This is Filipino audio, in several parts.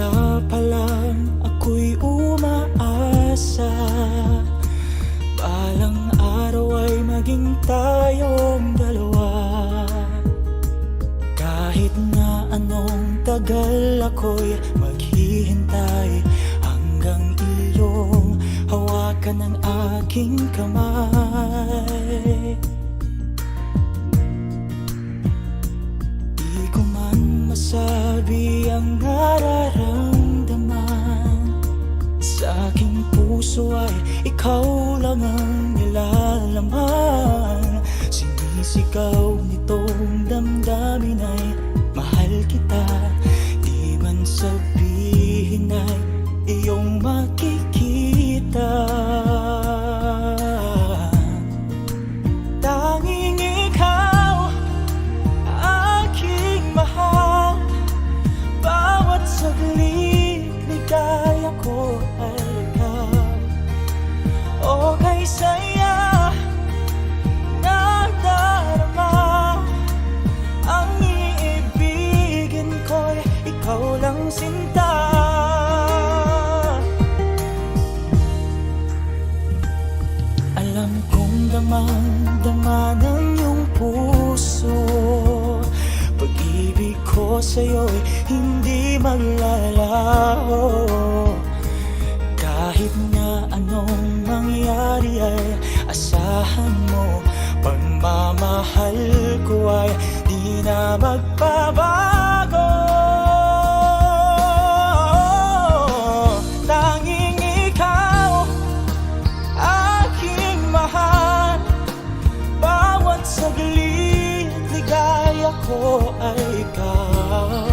Kaya palang ako'y umaasa, balang araw ay maging tayong dalawa. Kahit na anong tagal ako'y maghihintay, hanggang iyong hawakan ang aking kamay. Di ko man masabi ang nararamdaman, sa aking puso ay ikaw lang ang nilalaman. Sinisigaw nitong damdamin ay mahal kita, di man sabihin ay iyong makikita. Tanging ikaw aking mahal, bawat saglit ligaya ko ay ikaw. O kay saya nadarama, ang iibigin ko'y ikaw lang sinta. Alam kong damang-dama ng iyong puso, pag-ibig ko sa'yo'y hindi maglalaho. Kahit na anong mangyari ay asahan mo, pagmamahal ko ay di na magbabago. Tanging ikaw aking mahal, bawat saglit ligaya ko ay ikaw.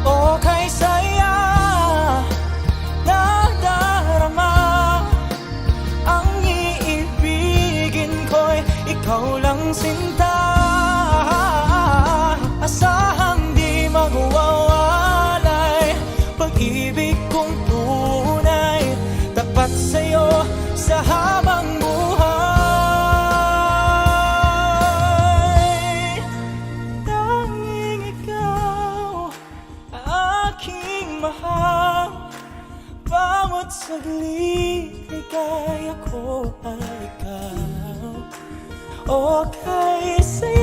O kay saya nadarama, ang iibigin ko'y ikaw lang sinta. Asahang di magwawalay, pag-ibig kong tunay, tapat sa'yo sa habang buhay. Tanging ikaw aking mahal, bawat saglit ligaya ko ay ikaw. O kay saya